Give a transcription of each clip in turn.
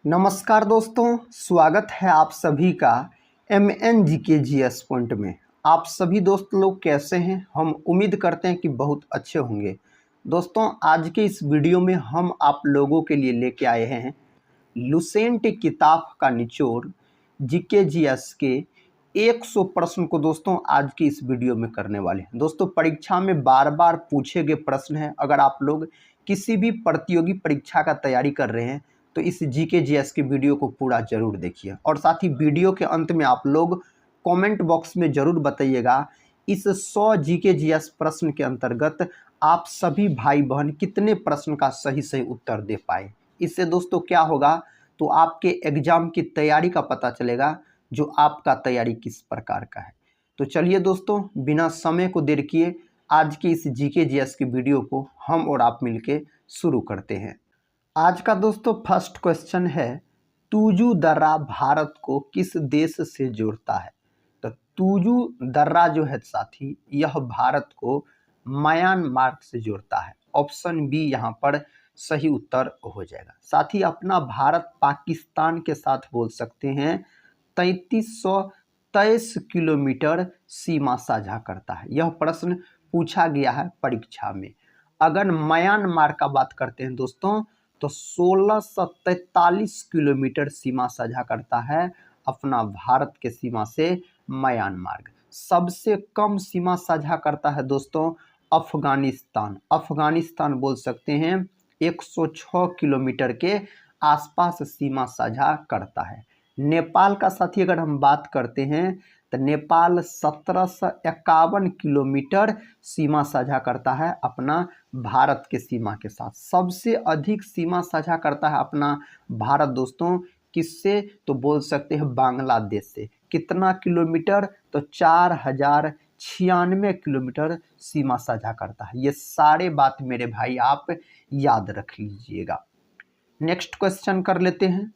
नमस्कार दोस्तों, स्वागत है आप सभी का MNGKGS पॉइंट में। आप सभी दोस्त लोग कैसे हैं? हम उम्मीद करते हैं कि बहुत अच्छे होंगे। दोस्तों, आज के इस वीडियो में हम आप लोगों के लिए लेके आए हैं लुसेंट किताब का निचोड़ GKGS के 100 प्रश्न को दोस्तों आज की इस वीडियो में करने वाले हैं। दोस्तों, परीक्षा में बार बार पूछे गए प्रश्न हैं। अगर आप लोग किसी भी प्रतियोगी परीक्षा का तैयारी कर रहे हैं तो इस GKGS की वीडियो को पूरा जरूर देखिए। और साथ ही वीडियो के अंत में आप लोग कमेंट बॉक्स में जरूर बताइएगा इस 100 GKGS प्रश्न के अंतर्गत आप सभी भाई बहन कितने प्रश्न का सही सही उत्तर दे पाए। इससे दोस्तों क्या होगा, तो आपके एग्जाम की तैयारी का पता चलेगा जो आपका तैयारी किस प्रकार का है। तो चलिए दोस्तों, बिना समय को देर किए आज की इस GKGS की वीडियो को हम और आप मिलके शुरू करते हैं। आज का दोस्तों फर्स्ट क्वेश्चन है, तुजू दर्रा भारत को किस देश से जोड़ता है? तो तुजू दर्रा जो है साथी, यह भारत को म्यांमार से जोड़ता है। ऑप्शन बी यहाँ पर सही उत्तर हो जाएगा। साथ ही अपना भारत पाकिस्तान के साथ बोल सकते हैं 3323 किलोमीटर सीमा साझा करता है। यह प्रश्न पूछा गया है परीक्षा में। अगर म्यांमार का बात करते हैं दोस्तों तो 1643 किलोमीटर सीमा साझा करता है अपना भारत के सीमा से म्यांमार। सबसे कम सीमा साझा करता है दोस्तों अफगानिस्तान। अफगानिस्तान बोल सकते हैं 106 किलोमीटर के आसपास सीमा साझा करता है। नेपाल का साथी अगर हम बात करते हैं तो नेपाल 1751 किलोमीटर सीमा साझा करता है अपना भारत के सीमा के साथ। सबसे अधिक सीमा साझा करता है अपना भारत दोस्तों किससे, तो बोल सकते हैं बांग्लादेश से। कितना किलोमीटर, तो 4096 किलोमीटर सीमा साझा करता है। ये सारे बात मेरे भाई आप याद रख लीजिएगा। नेक्स्ट क्वेश्चन कर लेते हैं।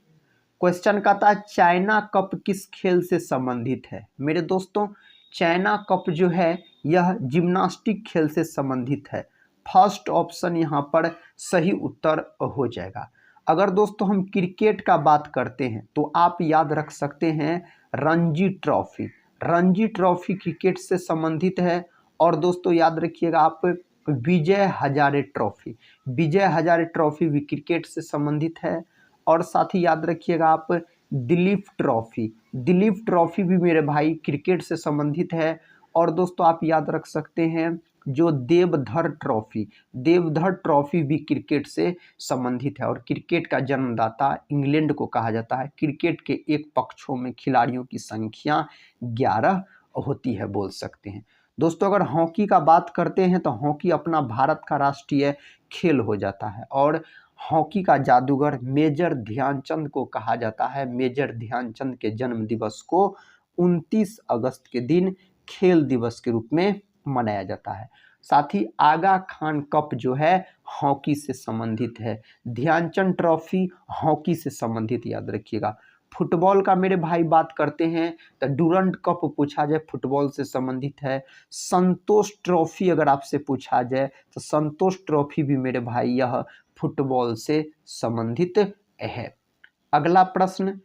क्वेश्चन कहता है चाइना कप किस खेल से संबंधित है? मेरे दोस्तों, चाइना कप जो है यह जिम्नास्टिक खेल से संबंधित है। फर्स्ट ऑप्शन यहाँ पर सही उत्तर हो जाएगा। अगर दोस्तों हम क्रिकेट का बात करते हैं तो आप याद रख सकते हैं Ranji trophy. Ranji trophy cricket से संबंधित है। और दोस्तों याद रखिएगा आप विजय हजारे ट्रॉफी, विजय हजारे ट्रॉफी भी क्रिकेट से संबंधित है। और साथ ही याद रखिएगा आप दिलीप ट्रॉफी, दिलीप ट्रॉफी भी मेरे भाई क्रिकेट से संबंधित है। और दोस्तों आप याद रख सकते हैं जो देवधर ट्रॉफी, देवधर ट्रॉफी भी क्रिकेट से संबंधित है। और क्रिकेट का जन्मदाता इंग्लैंड को कहा जाता है। क्रिकेट के एक पक्षों में खिलाड़ियों की संख्या 11 होती है बोल सकते हैं। दोस्तों अगर हॉकी का बात करते हैं तो हॉकी अपना भारत का राष्ट्रीय खेल हो जाता है। और हॉकी का जादूगर मेजर ध्यानचंद को कहा जाता है। मेजर ध्यानचंद के जन्म दिवस को 29 अगस्त के दिन खेल दिवस के रूप में मनाया जाता है। साथ ही आगा खान कप जो है हॉकी से संबंधित है। ध्यानचंद ट्रॉफी हॉकी से संबंधित याद रखिएगा। फुटबॉल का मेरे भाई बात करते हैं तो डूरंड कप पूछा जाए फुटबॉल से संबंधित है। संतोष ट्रॉफी अगर आपसे पूछा जाए तो संतोष ट्रॉफी भी मेरे भाई यह फुटबॉल से संबंधित है। अगला प्रश्न,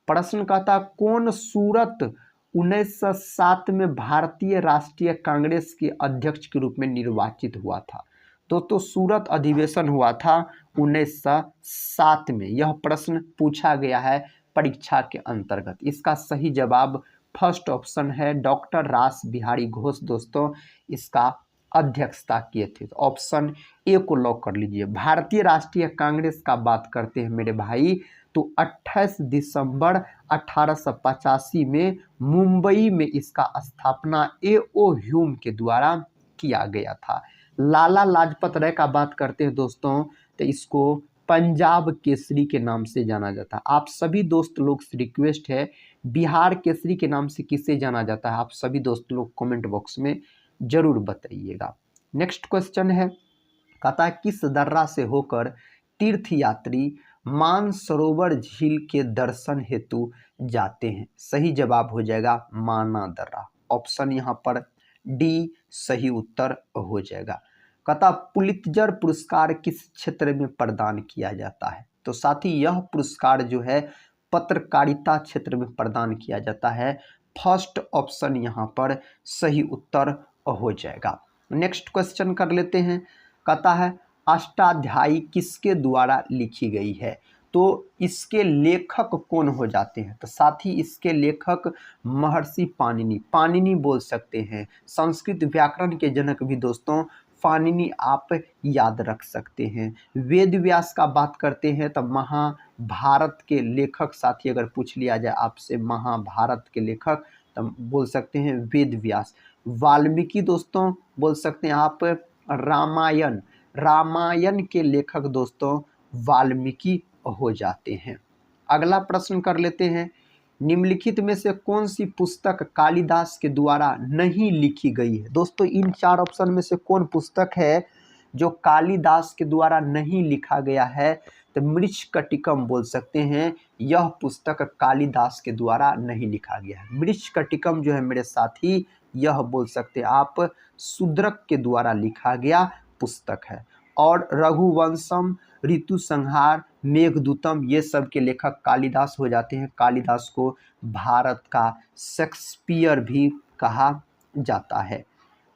प्रश्न कहता कौन सूरत 1907 में भारतीय राष्ट्रीय कांग्रेस के अध्यक्ष के रूप में निर्वाचित हुआ था? तो सूरत अधिवेशन हुआ था 1907 में। यह प्रश्न पूछा गया है परीक्षा के अंतर्गत। इसका सही जवाब फर्स्ट ऑप्शन है डॉक्टर रास बिहारी घोष दोस्तों इसका अध्यक्षता किए थे। तो ऑप्शन ए को लॉक कर लीजिए। भारतीय राष्ट्रीय कांग्रेस का बात करते हैं मेरे भाई तो 28 दिसंबर 1885 में मुंबई में इसका स्थापना A.O. ह्यूम के द्वारा किया गया था। लाला लाजपत राय का बात करते हैं दोस्तों तो इसको पंजाब केसरी के नाम से जाना जाता है। आप सभी दोस्त लोग से रिक्वेस्ट है बिहार केसरी के नाम से किसे जाना जाता है, आप सभी दोस्त लोग कमेंट बॉक्स में जरूर बताइएगा। नेक्स्ट क्वेश्चन है, कहता है किस दर्रा से होकर तीर्थयात्री मानसरोवर झील के दर्शन हेतु जाते हैं? सही जवाब हो जाएगा माना दर्रा। ऑप्शन यहाँ पर डी सही उत्तर हो जाएगा। कहता पुलित्जर पुरस्कार किस क्षेत्र में प्रदान किया जाता है? तो साथ ही यह पुरस्कार जो है पत्रकारिता क्षेत्र में प्रदान किया जाता है। फर्स्ट ऑप्शन यहाँ पर सही उत्तर हो जाएगा। नेक्स्ट क्वेश्चन कर लेते हैं। कहता है अष्टाध्यायी किसके द्वारा लिखी गई है? तो इसके लेखक कौन हो जाते हैं? तो साथ ही इसके लेखक महर्षि पाणिनि, पाणिनि बोल सकते हैं। संस्कृत व्याकरण के जनक भी दोस्तों पाणिनि आप याद रख सकते हैं। वेद व्यास का बात करते हैं तो महाभारत के लेखक, साथी अगर पूछ लिया जाए आपसे महाभारत के लेखक तो बोल सकते हैं वेद व्यास। वाल्मीकि दोस्तों बोल सकते हैं आप रामायण, रामायण के लेखक दोस्तों वाल्मीकि हो जाते हैं। अगला प्रश्न कर लेते हैं। निम्नलिखित में से कौन सी पुस्तक कालिदास के द्वारा नहीं लिखी गई है? दोस्तों इन चार ऑप्शन में से कौन पुस्तक है जो कालिदास के द्वारा नहीं लिखा गया है? तो मृच्छकटिकम बोल सकते हैं, यह पुस्तक कालिदास के द्वारा नहीं लिखा गया है। मृच्छकटिकम जो है मेरे साथी, यह बोल सकते हैं आप शूद्रक के द्वारा लिखा गया पुस्तक है। और रघुवंशम, ऋतु संहार, मेघदूतम, ये सब के लेखक कालिदास हो जाते हैं। कालिदास को भारत का शेक्सपियर भी कहा जाता है।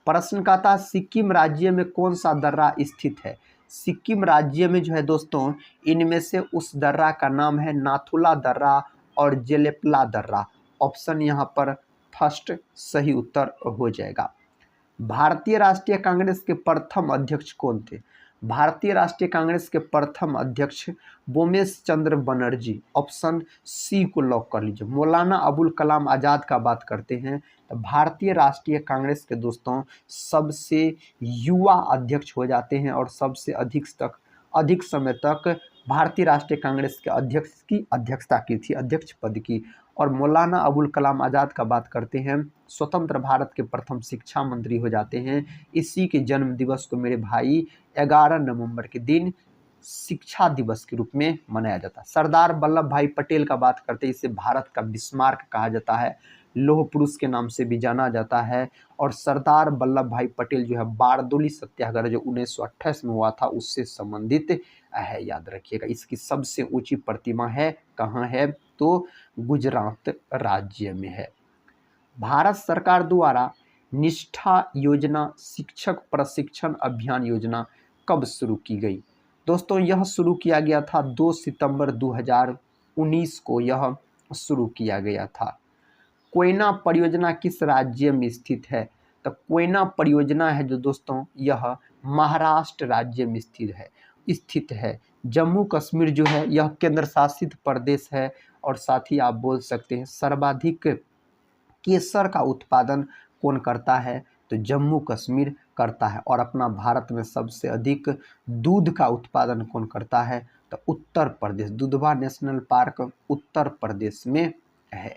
प्रश्न का था सिक्किम राज्य में कौन सा दर्रा स्थित है? सिक्किम राज्य में जो है दोस्तों इनमें से उस दर्रा का नाम है नाथुला दर्रा और जेलेपला दर्रा। ऑप्शन यहाँ पर फर्स्ट सही उत्तर हो जाएगा। भारतीय राष्ट्रीय कांग्रेस के प्रथम अध्यक्ष कौन थे? भारतीय राष्ट्रीय कांग्रेस के प्रथम अध्यक्ष बोमेश चंद्र बनर्जी। ऑप्शन सी को लॉक कर लीजिए। मौलाना अबुल कलाम आज़ाद का बात करते हैं तो भारतीय राष्ट्रीय कांग्रेस के दोस्तों सबसे युवा अध्यक्ष हो जाते हैं और सबसे अधिक समय तक भारतीय राष्ट्रीय कांग्रेस के अध्यक्ष की अध्यक्षता की थी, अध्यक्ष पद की। और मौलाना अबुल कलाम आज़ाद का बात करते हैं, स्वतंत्र भारत के प्रथम शिक्षा मंत्री हो जाते हैं। इसी के जन्म दिवस को मेरे भाई 11 नवंबर के दिन शिक्षा दिवस के रूप में मनाया जाता है। सरदार वल्लभ भाई पटेल का बात करते हैं, इसे भारत का बिस्मार्क कहा जाता है, लौह पुरुष के नाम से भी जाना जाता है। और सरदार वल्लभ भाई पटेल जो है बारदोली सत्याग्रह जो 1928 में हुआ था उससे संबंधित है, याद रखिएगा। इसकी सबसे ऊंची प्रतिमा है कहाँ है? तो गुजरात राज्य में है। भारत सरकार द्वारा निष्ठा योजना शिक्षक प्रशिक्षण अभियान योजना कब शुरू की गई? दोस्तों यह शुरू किया गया था 2 सितंबर 2019 को यह शुरू किया गया था। कोयना परियोजना किस राज्य में स्थित है? तो कोयना परियोजना है जो दोस्तों यह महाराष्ट्र राज्य में स्थित है। जम्मू कश्मीर जो है यह केंद्र शासित प्रदेश है। और साथ ही आप बोल सकते हैं सर्वाधिक केसर का उत्पादन कौन करता है? तो जम्मू कश्मीर करता है। और अपना भारत में सबसे अधिक दूध का उत्पादन कौन करता है? तो उत्तर प्रदेश। दुधवा नेशनल पार्क उत्तर प्रदेश में है।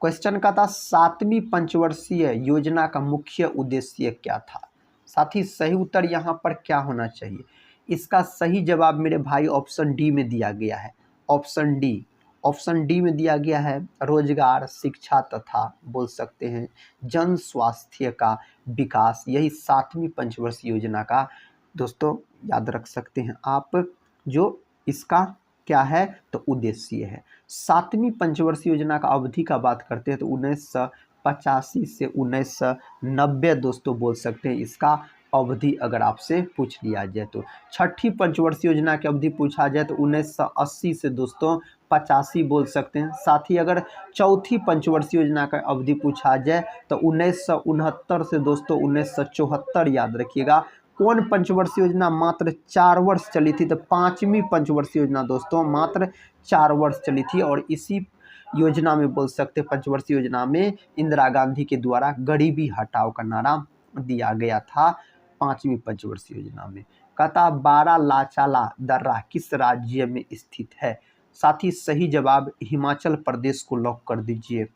क्वेश्चन का था 7वीं पंचवर्षीय योजना का मुख्य उद्देश्य क्या था? साथ ही सही उत्तर यहाँ पर क्या होना चाहिए? इसका सही जवाब मेरे भाई ऑप्शन डी में दिया गया है। ऑप्शन डी में दिया गया है रोजगार, शिक्षा तथा बोल सकते हैं जन स्वास्थ्य का विकास। यही 7वीं पंचवर्षीय योजना का दोस्तों याद रख सकते हैं आप, जो इसका क्या है तो उद्देश्य है। 7वीं पंचवर्षीय योजना का अवधि का बात करते हैं तो 1985 से 1990 दोस्तों बोल सकते हैं इसका अवधि अगर आपसे पूछ लिया जाए तो। 6ठी पंचवर्षीय योजना की अवधि पूछा जाए तो 1980 से दोस्तों 85 बोल सकते हैं। साथ ही अगर 4थी पंचवर्षीय योजना का अवधि पूछा जाए तो 1969 से दोस्तों 1974 याद रखिएगा। कौन पंचवर्षीय योजना मात्र 4 वर्ष चली थी? तो 5वीं पंचवर्षीय योजना दोस्तों मात्र 4 वर्ष चली थी। और इसी योजना में बोल सकते पंचवर्षीय योजना में इंदिरा गांधी के द्वारा गरीबी हटाओ का नारा दिया गया था 5वीं पंचवर्षीय योजना में। कहता बारालाचाला दर्रा किस राज्य में स्थित है? साथ ही सही जवाब हिमाचल प्रदेश को लॉक कर दीजिए।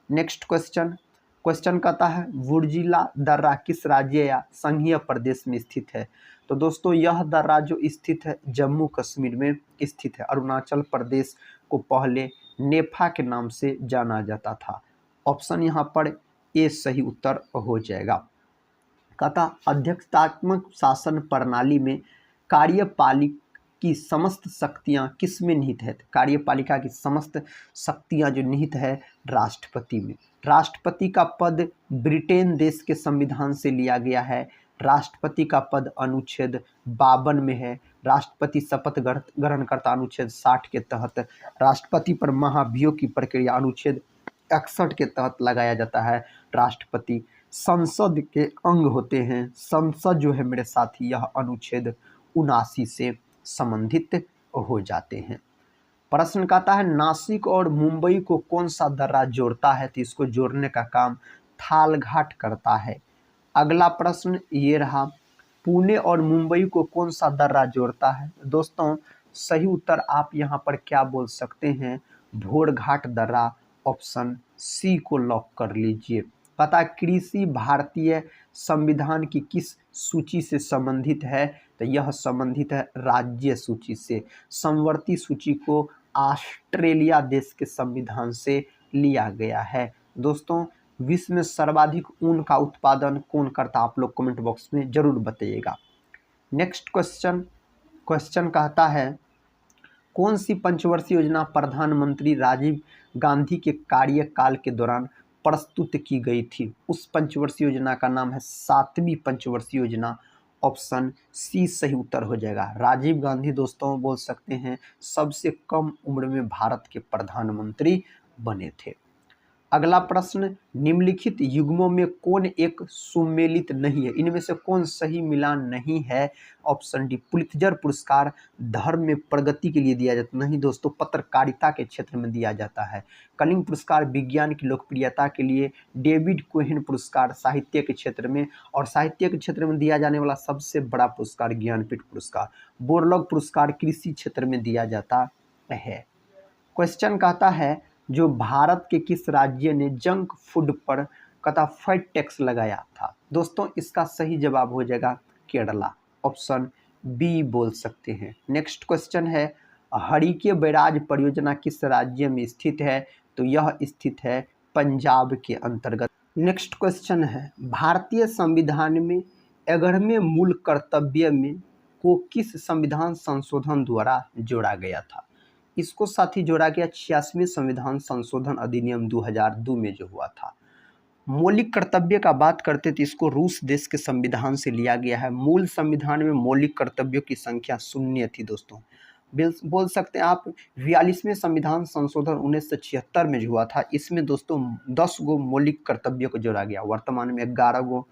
नेक्स्ट क्वेश्चन कहता है वुर्जिला दर्रा किस राज्य या संघीय प्रदेश में स्थित है? तो दोस्तों यह दर्रा जो स्थित है जम्मू कश्मीर में स्थित है। अरुणाचल प्रदेश को पहले नेफा के नाम से जाना जाता था। ऑप्शन यहाँ पर ए सही उत्तर हो जाएगा। कहता अध्यक्षतात्मक शासन प्रणाली में कार्यपालिक की समस्त शक्तियां किस में निहित है? कार्यपालिका की समस्त शक्तियां जो निहित है राष्ट्रपति में। राष्ट्रपति का पद ब्रिटेन देश के संविधान से लिया गया है। राष्ट्रपति का पद अनुच्छेद 52 में है। राष्ट्रपति शपथ ग्रहण करता अनुच्छेद 60 के तहत। राष्ट्रपति पर महाभियोग की प्रक्रिया अनुच्छेद 61 के तहत लगाया जाता है। राष्ट्रपति संसद के अंग होते हैं। संसद जो है मेरे साथी यह अनुच्छेद 79 से संबंधित हो जाते हैं। प्रश्न कहता है नासिक और मुंबई को कौन सा दर्रा जोड़ता है? तो इसको जोड़ने का काम थालघाट करता है। अगला प्रश्न ये रहा, पुणे और मुंबई को कौन सा दर्रा जोड़ता है? दोस्तों सही उत्तर आप यहाँ पर क्या बोल सकते हैं? भोरघाट दर्रा, ऑप्शन सी को लॉक कर लीजिए। पता कृषि भारतीय संविधान की किस सूची से संबंधित है? तो यह संबंधित है राज्य सूची से। समवर्ती सूची को ऑस्ट्रेलिया देश के संविधान से लिया गया है। दोस्तों विश्व में सर्वाधिक ऊन का उत्पादन कौन करता? आप लोग कमेंट बॉक्स में जरूर बताइएगा। नेक्स्ट क्वेश्चन कहता है कौन सी पंचवर्षीय योजना प्रधानमंत्री राजीव गांधी के कार्यकाल के दौरान प्रस्तुत की गई थी? उस पंचवर्षीय योजना का नाम है 7वीं पंचवर्षीय योजना। ऑप्शन सी सही उत्तर हो जाएगा। राजीव गांधी दोस्तों बोल सकते हैं सबसे कम उम्र में भारत के प्रधानमंत्री बने थे। अगला प्रश्न, निम्नलिखित युग्मों में कौन एक सुमेलित नहीं है? इनमें से कौन सही मिलान नहीं है? ऑप्शन डी, पुलित्जर पुरस्कार धर्म में प्रगति के लिए दिया जाता नहीं दोस्तों, पत्रकारिता के क्षेत्र में दिया जाता है। कलिंग पुरस्कार विज्ञान की लोकप्रियता के लिए, डेविड कोहेन पुरस्कार साहित्य के क्षेत्र में, और साहित्य के क्षेत्र में दिया जाने वाला सबसे बड़ा पुरस्कार ज्ञानपीठ पुरस्कार। बोरलॉग पुरस्कार कृषि क्षेत्र में दिया जाता है। क्वेश्चन कहता है जो भारत के किस राज्य ने जंक फूड पर फैट टैक्स लगाया था? दोस्तों इसका सही जवाब हो जाएगा केरला, ऑप्शन बी बोल सकते हैं। नेक्स्ट क्वेश्चन है हरिके बैराज परियोजना किस राज्य में स्थित है? तो यह स्थित है पंजाब के अंतर्गत। नेक्स्ट क्वेश्चन है भारतीय संविधान में 11वें मूल कर्तव्य में को किस संविधान संशोधन द्वारा जोड़ा गया था? इसको साथ ही जोड़ा गया 86वें संविधान संशोधन अधिनियम 2002 में जो हुआ था। मौलिक कर्तव्य का बात करते तो इसको रूस देश के संविधान से लिया गया है। मूल संविधान में मौलिक कर्तव्यों की संख्या 0 थी दोस्तों। बोल सकते हैं आप 42वें संविधान संशोधन 1976 में जो हुआ था, इसमें दोस्तों 10 गो मौलिक कर्तव्यों को जोड़ा गया। वर्तमान में 11 गो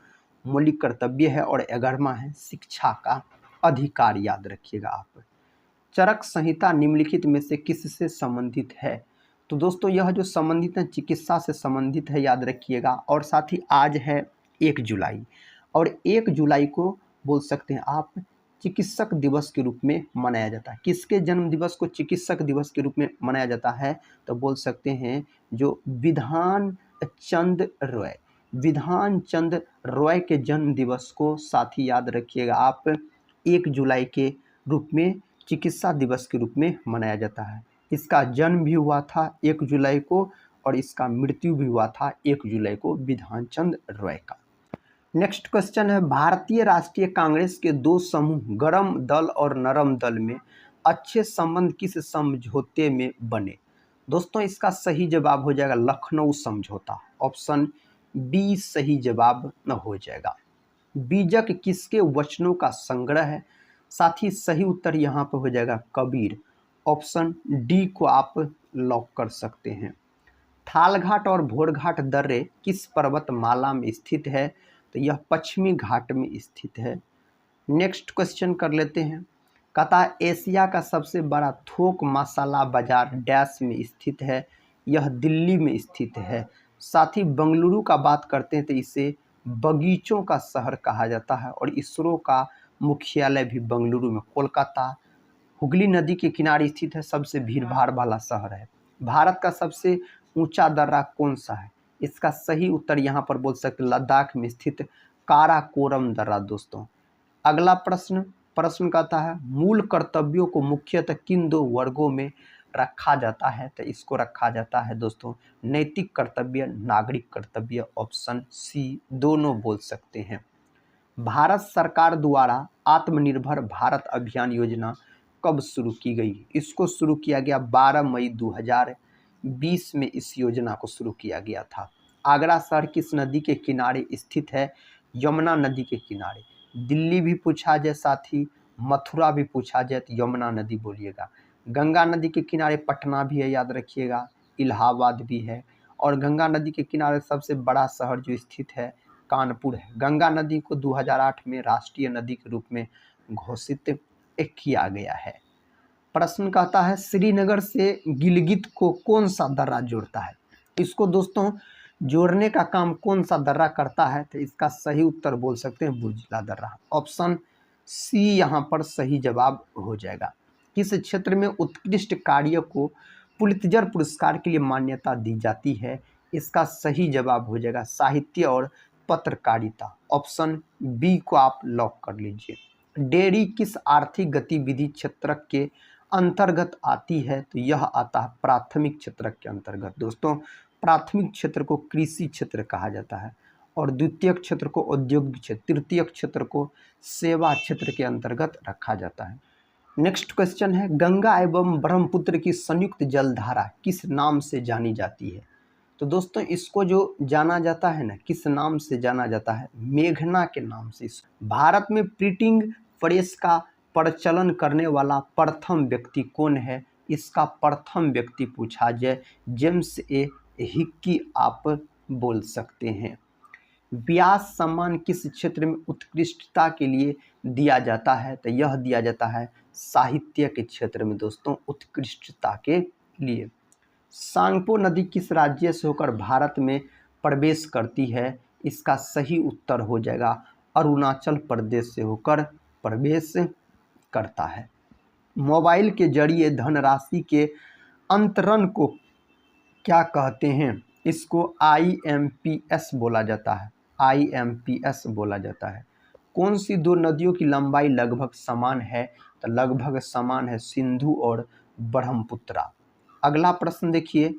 मौलिक कर्तव्य है और 11वां है शिक्षा का अधिकार। याद रखिएगा आप। चरक संहिता निम्नलिखित में से किससे संबंधित है? तो दोस्तों यह जो संबंधित है चिकित्सा से संबंधित है, याद रखिएगा। और साथ ही आज है 1 जुलाई, और 1 जुलाई को बोल सकते हैं आप चिकित्सक दिवस के रूप में मनाया जाता है। किसके जन्म दिवस को चिकित्सक दिवस के रूप में मनाया जाता है? तो बोल सकते हैं जो विधान चंद रॉय के जन्म दिवस को साथ ही याद रखिएगा आप 1 जुलाई के रूप में चिकित्सा दिवस के रूप में मनाया जाता है। इसका जन्म भी हुआ था 1 जुलाई को और इसका मृत्यु भी हुआ था 1 जुलाई को विधान चंद रॉय का। नेक्स्ट क्वेश्चन है भारतीय राष्ट्रीय कांग्रेस के 2 समूह गरम दल और नरम दल में अच्छे संबंध किस समझौते में बने? दोस्तों इसका सही जवाब हो जाएगा लखनऊ समझौता, ऑप्शन बी सही जवाब न हो जाएगा। बीजक किसके वचनों का संग्रह है? साथ ही सही उत्तर यहाँ पर हो जाएगा कबीर, ऑप्शन डी को आप लॉक कर सकते हैं। थालघाट और भोरघाट दर्रे किस पर्वतमाला में स्थित है? तो यह पश्चिमी घाट में स्थित है। नेक्स्ट क्वेश्चन कर लेते हैं। कहता एशिया का सबसे बड़ा थोक मसाला बाजार डैश में स्थित है? यह दिल्ली में स्थित है। साथ ही बेंगलुरु का बात करते हैं तो इसे बगीचों का शहर कहा जाता है और इसरो का मुख्यालय भी बेंगलुरु में। कोलकाता हुगली नदी के किनारे स्थित है, सबसे भीड़ भाड़ वाला शहर है। भारत का सबसे ऊंचा दर्रा कौन सा है? इसका सही उत्तर यहाँ पर बोल सकते लद्दाख में स्थित काराकोरम दर्रा दोस्तों। अगला प्रश्न कहता है मूल कर्तव्यों को मुख्यतः किन 2 वर्गों में रखा जाता है? तो इसको रखा जाता है दोस्तों नैतिक कर्तव्य, नागरिक कर्तव्य, ऑप्शन सी दोनों बोल सकते हैं। भारत सरकार द्वारा आत्मनिर्भर भारत अभियान योजना कब शुरू की गई? इसको शुरू किया गया 12 मई 2020 में इस योजना को शुरू किया गया था। आगरा शहर किस नदी के किनारे स्थित है? यमुना नदी के किनारे। दिल्ली भी पूछा जाए साथ ही मथुरा भी पूछा जाए तो यमुना नदी बोलिएगा। गंगा नदी के किनारे पटना भी है, याद रखिएगा, इलाहाबाद भी है। और गंगा नदी के किनारे सबसे बड़ा शहर जो स्थित है कानपुर है। गंगा नदी को 2008 में राष्ट्रीय नदी के रूप में घोषित किया गया है। प्रश्न कहता है श्रीनगर से गिलगित को कौन सा दर्रा जोड़ता है? इसको दोस्तों जोड़ने का काम कौन सा दर्रा करता है? तो इसका सही उत्तर बोल सकते हैं बुर्जिला दर्रा। ऑप्शन सी यहाँ पर सही जवाब हो जाएगा। किस क्षेत्र में उत्कृष्ट कार्य को पुलित्जर पुरस्कार के लिए मान्यता दी जाती है? इसका सही जवाब हो जाएगा साहित्य और पत्रकारिता। ऑप्शन बी को आप लॉक कर लीजिए। डेयरी किस आर्थिक गतिविधि क्षेत्र के अंतर्गत आती है? तो यह आता है प्राथमिक क्षेत्र के अंतर्गत। दोस्तों प्राथमिक क्षेत्र को कृषि क्षेत्र कहा जाता है और द्वितीय क्षेत्र को औद्योगिक क्षेत्र, तृतीय क्षेत्र को सेवा क्षेत्र के अंतर्गत रखा जाता है। नेक्स्ट क्वेश्चन है गंगा एवं ब्रह्मपुत्र की संयुक्त जलधारा किस नाम से जानी जाती है? तो दोस्तों इसको जो जाना जाता है ना, किस नाम से जाना जाता है? मेघना के नाम से। भारत में प्रिंटिंग प्रेस का प्रचलन करने वाला प्रथम व्यक्ति कौन है? इसका प्रथम व्यक्ति पूछा जाए जेम्स ए हिक्की आप बोल सकते हैं। व्यास सम्मान किस क्षेत्र में उत्कृष्टता के लिए दिया जाता है? तो यह दिया जाता है साहित्य के क्षेत्र में दोस्तों, उत्कृष्टता के लिए। सांगपो नदी किस राज्य से होकर भारत में प्रवेश करती है? इसका सही उत्तर हो जाएगा अरुणाचल प्रदेश से होकर प्रवेश करता है। मोबाइल के जरिए धनराशि के अंतरण को क्या कहते हैं? इसको IMPS बोला जाता है, IMPS बोला जाता है। कौन सी दो नदियों की लंबाई लगभग समान है? तो लगभग समान है सिंधु और ब्रह्मपुत्रा। अगला प्रश्न देखिए,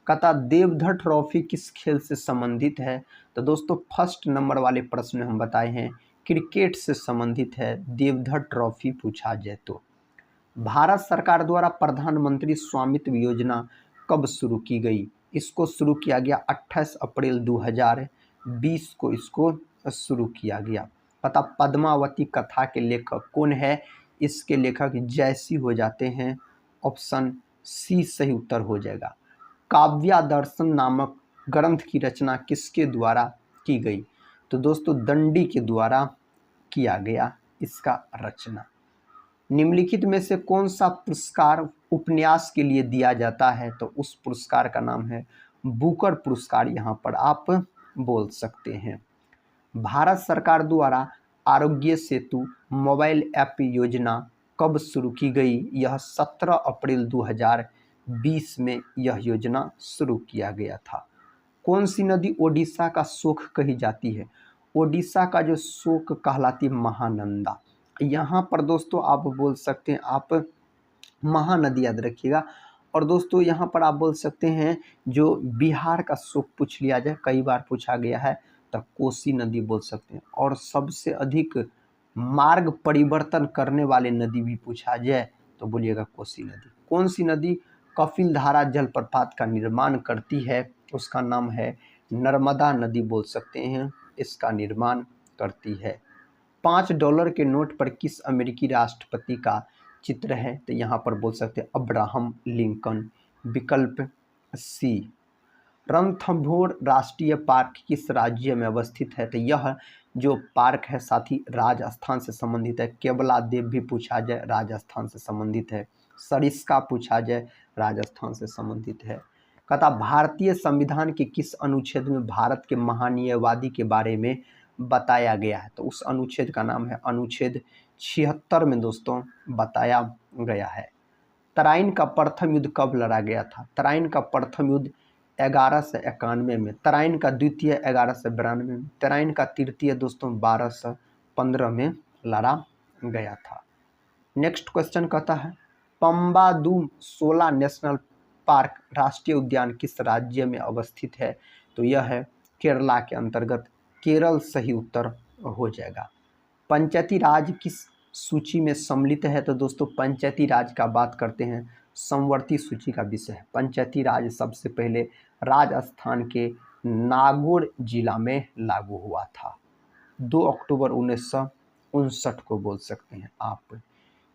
कहता देवधर ट्रॉफी किस खेल से संबंधित है? तो दोस्तों फर्स्ट नंबर वाले प्रश्न में हम बताए हैं क्रिकेट से संबंधित है देवधर ट्रॉफी पूछा जाए तो। भारत सरकार द्वारा प्रधानमंत्री स्वामित्व योजना कब शुरू की गई? इसको शुरू किया गया 28 अप्रैल 2020 को इसको शुरू किया गया। पता पद्मावती कथा के लेखक कौन है? इसके लेखक जयसी हो जाते हैं। ऑप्शन सी सही उत्तर हो जाएगा। काव्या दर्शन नामक ग्रंथ की रचना किसके द्वारा की गई? तो दोस्तों दंडी के द्वारा किया गया इसका रचना। निम्नलिखित में से कौन सा पुरस्कार उपन्यास के लिए दिया जाता है? तो उस पुरस्कार का नाम है बुकर पुरस्कार, यहाँ पर आप बोल सकते हैं। भारत सरकार द्वारा आरोग्य सेतु मोबाइल ऐप योजना कब शुरू की गई? यह 17 अप्रैल 2020 में यह योजना शुरू किया गया था। कौन सी नदी ओडिशा का शोक कही जाती है? ओडिशा का जो शोक कहलाती महानंदा। यहाँ पर दोस्तों आप बोल सकते हैं, आप महानदी याद रखिएगा। और दोस्तों यहाँ पर आप बोल सकते हैं जो बिहार का शोक पूछ लिया जाए, कई बार पूछा गया है, तो कोसी नदी बोल सकते हैं। और सबसे अधिक मार्ग परिवर्तन करने वाले नदी भी पूछा जाए तो बोलिएगा कोसी नदी। कौन सी नदी कपिल धारा जलप्रपात का निर्माण करती है? उसका नाम है नर्मदा नदी बोल सकते हैं, इसका निर्माण करती है। $5 के नोट पर किस अमेरिकी राष्ट्रपति का चित्र है? तो यहाँ पर बोल सकते हैं अब्राहम लिंकन। विकल्प सी। रणथंभौर राष्ट्रीय पार्क किस राज्य में अवस्थित है? तो यह जो पार्क है साथी राजस्थान से संबंधित है। केवला देव भी पूछा जाए राजस्थान से संबंधित है। सरिस्का पूछा जाए राजस्थान से संबंधित है। कहता भारतीय संविधान के किस अनुच्छेद में भारत के महान्यायवादी के बारे में बताया गया है? तो उस अनुच्छेद का नाम है अनुच्छेद 76 में दोस्तों बताया गया है। तराइन का प्रथम युद्ध कब लड़ा गया था? तराइन का प्रथम युद्ध 1191 में, तराइन का द्वितीय 1192 में, तराइन का तृतीय दोस्तों 1215 में लड़ा गया था। नेक्स्ट क्वेश्चन कहता है पंबादू सोला नेशनल पार्क राष्ट्रीय उद्यान किस राज्य में अवस्थित है? तो यह है केरला के अंतर्गत, केरल सही उत्तर हो जाएगा। पंचायती राज किस सूची में सम्मिलित है? तो दोस्तों पंचायती राज का बात करते हैं, समवर्ती सूची का विषय है। पंचायती राज सबसे पहले राजस्थान के नागौर जिला में लागू हुआ था, 2 अक्टूबर 1959 को बोल सकते हैं आप।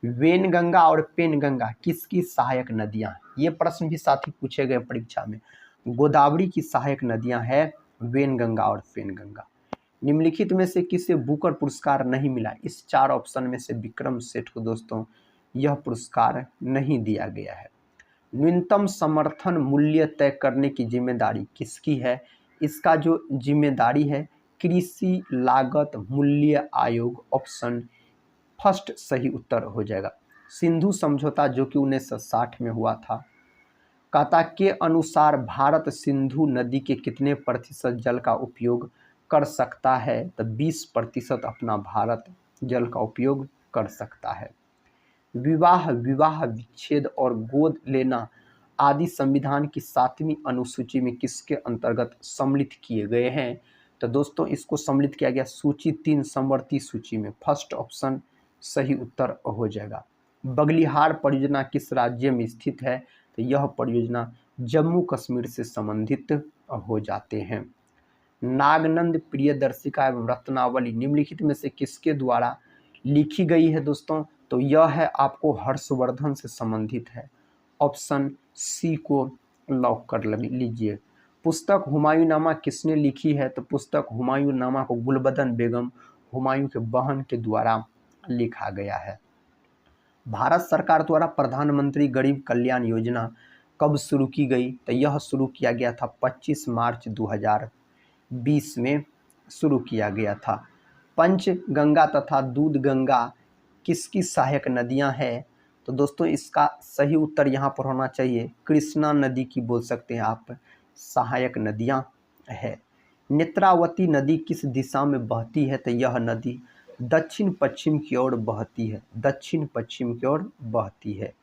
वेनगंगा और पेनगंगा किसकी सहायक नदियां हैं? ये प्रश्न भी साथ ही पूछे गए परीक्षा में। गोदावरी की सहायक नदियां हैं वेनगंगा और पेनगंगा। निम्नलिखित में से किसे बुकर पुरस्कार नहीं मिला? इस 4 ऑप्शन में से विक्रम सेठ को दोस्तों यह पुरस्कार नहीं दिया गया है। न्यूनतम समर्थन मूल्य तय करने की जिम्मेदारी किसकी है? इसका जो जिम्मेदारी है कृषि लागत मूल्य आयोग, ऑप्शन फर्स्ट सही उत्तर हो जाएगा। सिंधु समझौता जो कि 1960 में हुआ था, कहता के अनुसार भारत सिंधु नदी के कितने प्रतिशत जल का उपयोग कर सकता है? तो 20% अपना भारत जल का उपयोग कर सकता है। विवाह, विवाह विच्छेद और गोद लेना आदि संविधान की 7वीं अनुसूची में किसके अंतर्गत सम्मिलित किए गए हैं? तो दोस्तों इसको सम्मिलित किया गया सूची 3 समवर्ती सूची में, फर्स्ट ऑप्शन सही उत्तर हो जाएगा। बगलिहार परियोजना किस राज्य में स्थित है? तो यह परियोजना जम्मू कश्मीर से संबंधित हो जाते हैं। नागनंद प्रियदर्शिका एवं रत्नावली निम्नलिखित में से किसके द्वारा लिखी गई है दोस्तों? तो यह है आपको हर्षवर्धन से संबंधित है, ऑप्शन सी को लॉक कर लीजिए। पुस्तक हुमायूंनामा किसने लिखी है? तो पुस्तक हुमायूंनामा को गुलबदन बेगम, हुमायूं के बहन के द्वारा लिखा गया है। भारत सरकार द्वारा प्रधानमंत्री गरीब कल्याण योजना कब शुरू की गई? तो यह शुरू किया गया था 25 मार्च 2020 में शुरू किया गया था। पंचगंगा तथा दूध गंगा किसकी सहायक नदियां हैं? तो दोस्तों इसका सही उत्तर यहाँ पर होना चाहिए कृष्णा नदी की बोल सकते हैं आप सहायक नदियां है। नेत्रावती नदी किस दिशा में बहती है? तो यह नदी दक्षिण पश्चिम की ओर बहती है, दक्षिण पश्चिम की ओर बहती है।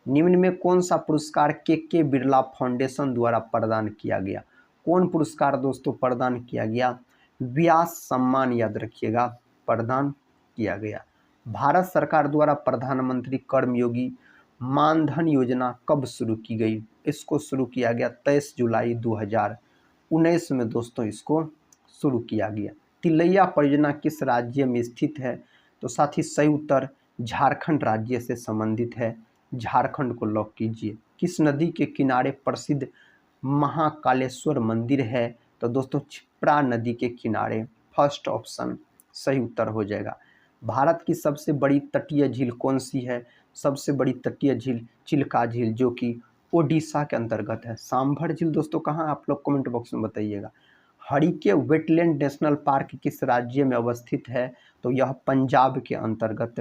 निम्न में कौन सा पुरस्कार के बिरला फाउंडेशन द्वारा प्रदान किया गया? कौन पुरस्कार दोस्तों प्रदान किया गया? व्यास सम्मान याद रखिएगा प्रदान किया गया। भारत सरकार द्वारा प्रधानमंत्री कर्मयोगी मानधन योजना कब शुरू की गई? इसको शुरू किया गया 23 जुलाई 2019 में दोस्तों इसको शुरू किया गया। तिलैया परियोजना किस राज्य में स्थित है? तो साथ ही सही उत्तर झारखंड राज्य से संबंधित है, झारखंड को लॉक कीजिए। किस नदी के किनारे प्रसिद्ध महाकालेश्वर मंदिर है? तो दोस्तों क्षिप्रा नदी के किनारे, फर्स्ट ऑप्शन सही उत्तर हो जाएगा। भारत की सबसे बड़ी तटीय झील कौन सी है? सबसे बड़ी तटीय झील चिल्का झील जो कि ओडिशा के अंतर्गत है। सांभर झील दोस्तों कहाँ? आप लोग कमेंट बॉक्स में बताइएगा। हरिके वेटलैंड नेशनल पार्क किस राज्य में अवस्थित है? तो यह पंजाब के अंतर्गत,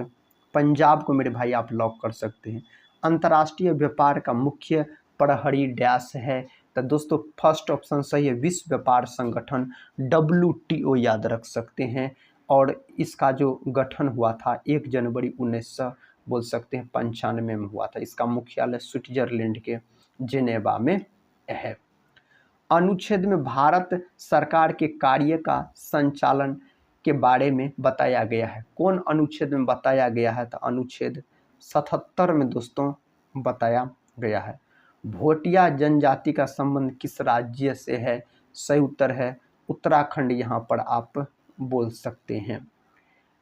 पंजाब को मेरे भाई आप लॉक कर सकते हैं। अंतर्राष्ट्रीय व्यापार का मुख्य प्रहरी डैश है? तो दोस्तों फर्स्ट ऑप्शन सही है विश्व व्यापार संगठन WTO याद रख सकते हैं। और इसका जो गठन हुआ था 1 जनवरी 1900 बोल सकते हैं 95 में हुआ था। इसका मुख्यालय स्विट्जरलैंड के जेनेवा में है। अनुच्छेद में भारत सरकार के कार्य का संचालन के बारे में बताया गया है। कौन अनुच्छेद में बताया गया है? तो अनुच्छेद 77 में दोस्तों बताया गया है। भोटिया जनजाति का संबंध किस राज्य से है? सही उत्तर है उत्तराखंड, यहाँ पर आप बोल सकते हैं।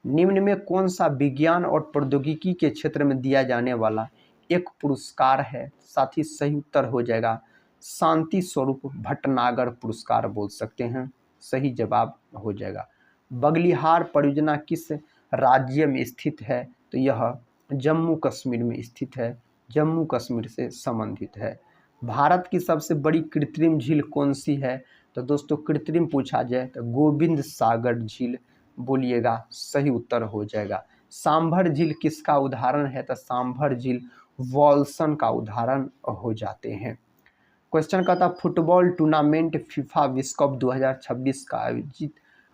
निम्न में कौन सा विज्ञान और प्रौद्योगिकी के क्षेत्र में दिया जाने वाला एक पुरस्कार है? साथ ही सही उत्तर हो जाएगा शांति स्वरूप भटनागर पुरस्कार बोल सकते हैं, सही जवाब हो जाएगा। बगलिहार परियोजना किस राज्य में स्थित है? तो यह जम्मू कश्मीर में स्थित है, जम्मू कश्मीर से संबंधित है। भारत की सबसे बड़ी कृत्रिम झील कौन सी है? तो दोस्तों कृत्रिम पूछा जाए तो गोविंद सागर झील बोलिएगा, सही उत्तर हो जाएगा। सांभर झील किसका उदाहरण है? तो सांभर झील वॉल्सन का उदाहरण हो जाते हैं। क्वेश्चन कहता फुटबॉल टूर्नामेंट फीफा विश्व कप 2026 का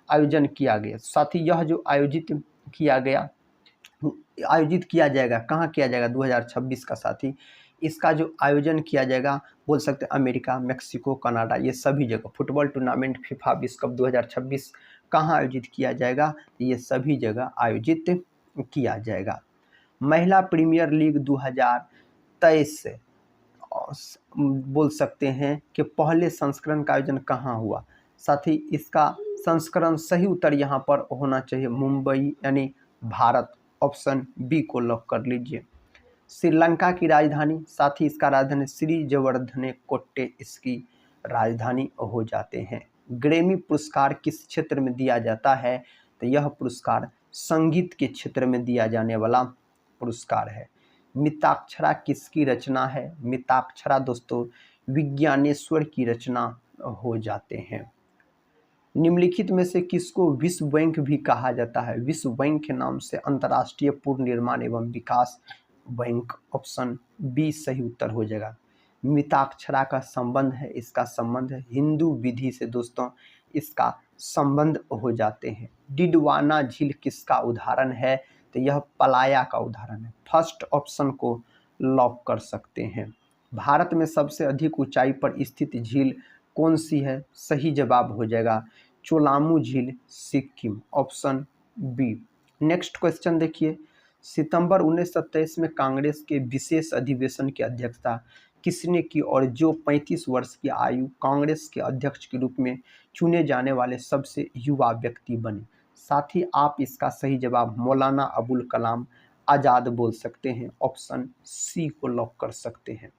आयोजन किया गया। साथ ही यह जो आयोजित किया जाएगा, कहाँ किया जाएगा 2026 का? साथी इसका जो आयोजन किया जाएगा बोल सकते हैं अमेरिका, मेक्सिको, कनाडा, ये सभी जगह फुटबॉल टूर्नामेंट फीफा विश्व कप 2026 कहाँ आयोजित किया जाएगा? ये सभी जगह आयोजित किया जाएगा। महिला प्रीमियर लीग 2023 से बोल सकते हैं कि पहले संस्करण का आयोजन कहाँ हुआ। साथ ही इसका संस्करण सही उत्तर यहाँ पर होना चाहिए मुंबई यानी भारत, ऑप्शन बी को लॉक कर लीजिए। श्रीलंका की राजधानी, साथ ही इसका राजधानी श्री जयवर्धने कोट्टे इसकी राजधानी हो जाते हैं। ग्रैमी पुरस्कार किस क्षेत्र में दिया जाता है, तो यह पुरस्कार संगीत के क्षेत्र में दिया जाने वाला पुरस्कार है। मिताक्षरा किसकी रचना है, मिताक्षरा दोस्तों विज्ञानेश्वर की रचना हो जाते हैं। निम्नलिखित में से किसको विश्व बैंक भी कहा जाता है, विश्व बैंक के नाम से अंतर्राष्ट्रीय पूर्ण निर्माण एवं विकास बैंक, ऑप्शन बी सही उत्तर हो जाएगा। मिताक्षरा का संबंध है, इसका संबंध है हिंदू विधि से दोस्तों इसका संबंध हो जाते हैं। डिडवाना झील किसका उदाहरण है, तो यह पलाया का उदाहरण है। फर्स्ट ऑप्शन को लॉक कर सकते हैं। भारत में सबसे अधिक ऊंचाई पर स्थित झील कौन सी है, सही जवाब हो जाएगा चोलामू झील, Sikkim, option B. Next question देखिए, सितंबर 1923 में कांग्रेस के विशेष अधिवेशन की अध्यक्षता किसने की और जो 35 वर्ष की आयु कांग्रेस के अध्यक्ष के रूप में चुने जाने वाले सबसे युवा व्यक्ति बने। साथ ही आप इसका सही जवाब मौलाना अबुल कलाम आज़ाद बोल सकते हैं, ऑप्शन सी को लॉक कर सकते हैं।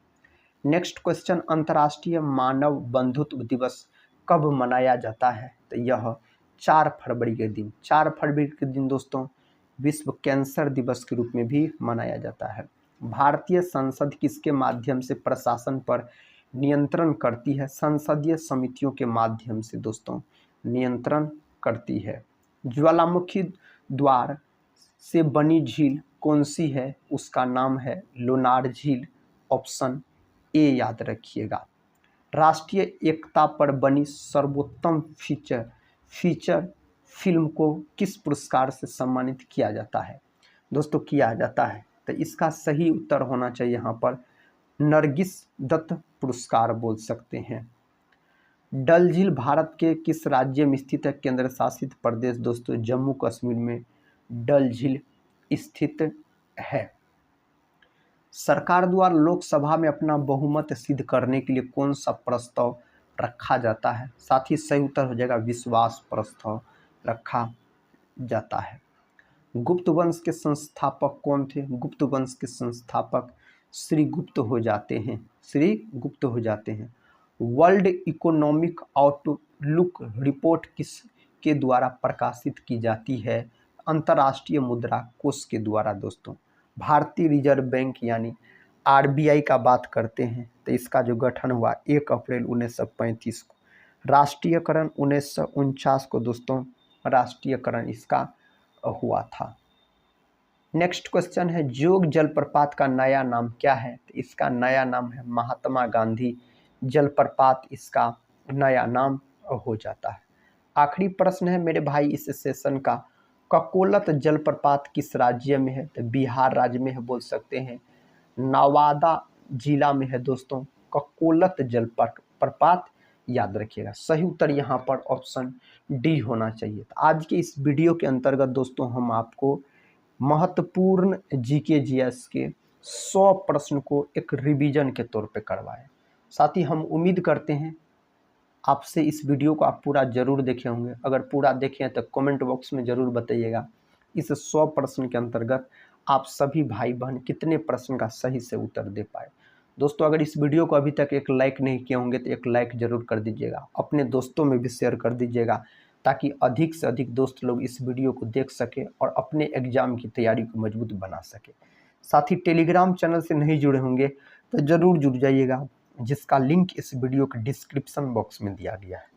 नेक्स्ट क्वेश्चन, अंतर्राष्ट्रीय मानव बंधुत्व दिवस कब मनाया जाता है, तो यह 4 फरवरी के दिन, 4 फरवरी के दिन दोस्तों विश्व कैंसर दिवस के रूप में भी मनाया जाता है। भारतीय संसद किसके माध्यम से प्रशासन पर नियंत्रण करती है, संसदीय समितियों के माध्यम से दोस्तों नियंत्रण करती है। ज्वालामुखी द्वार से बनी झील कौन सी है, उसका नाम है लोनार झील, ऑप्शन ए याद रखिएगा। राष्ट्रीय एकता पर बनी सर्वोत्तम फीचर फिल्म को किस पुरस्कार से सम्मानित किया जाता है, दोस्तों किया जाता है, तो इसका सही उत्तर होना चाहिए यहाँ पर नरगिस दत्त पुरस्कार बोल सकते हैं। डल झील भारत के किस राज्य में स्थित है, केंद्र शासित प्रदेश दोस्तों जम्मू कश्मीर में डल झील स्थित है। सरकार द्वारा लोकसभा में अपना बहुमत सिद्ध करने के लिए कौन सा प्रस्ताव रखा जाता है, साथ ही सही उत्तर हो जाएगा विश्वास प्रस्ताव रखा जाता है। गुप्त वंश के संस्थापक कौन थे, गुप्त वंश के संस्थापक श्री गुप्त हो जाते हैं, श्री गुप्त हो जाते हैं। वर्ल्ड इकोनॉमिक आउटलुक रिपोर्ट किस के द्वारा प्रकाशित की जाती है, अंतर्राष्ट्रीय मुद्रा कोष के द्वारा दोस्तों। भारतीय रिजर्व बैंक यानी आरबीआई का बात करते हैं तो इसका जो गठन हुआ 1 अप्रैल 1935 को, राष्ट्रीयकरण 1949 को दोस्तों राष्ट्रीयकरण इसका हुआ था। नेक्स्ट क्वेश्चन है, जोग जलप्रपात का नया नाम क्या है, तो इसका नया नाम है महात्मा गांधी जलप्रपात, इसका नया नाम हो जाता है। आखिरी प्रश्न है मेरे भाई इस सेशन का, ककोलत जलप्रपात किस राज्य में है, तो बिहार राज्य में है बोल सकते हैं। नवादा जिला में है दोस्तों ककोलत जलप्रपात, याद रखिएगा। सही उत्तर यहाँ पर ऑप्शन डी होना चाहिए। तो आज के इस वीडियो के अंतर्गत दोस्तों हम आपको महत्वपूर्ण जीके जीएस के 100 प्रश्न को एक रिवीजन के तौर पे करवाएं। साथ ही हम उम्मीद करते हैं आपसे इस वीडियो को आप पूरा जरूर देखे होंगे। अगर पूरा देखें तो कमेंट बॉक्स में ज़रूर बताइएगा इस 100 प्रश्न के अंतर्गत आप सभी भाई बहन कितने प्रश्न का सही से उत्तर दे पाए। दोस्तों अगर इस वीडियो को अभी तक एक लाइक नहीं किए होंगे तो एक लाइक ज़रूर कर दीजिएगा, अपने दोस्तों में भी शेयर कर दीजिएगा ताकि अधिक से अधिक दोस्त लोग इस वीडियो को देख सकें और अपने एग्ज़ाम की तैयारी को मजबूत बना सके। साथ ही टेलीग्राम चैनल से नहीं जुड़े होंगे तो ज़रूर जुड़ जाइएगा, जिसका लिंक इस वीडियो के डिस्क्रिप्शन बॉक्स में दिया गया है।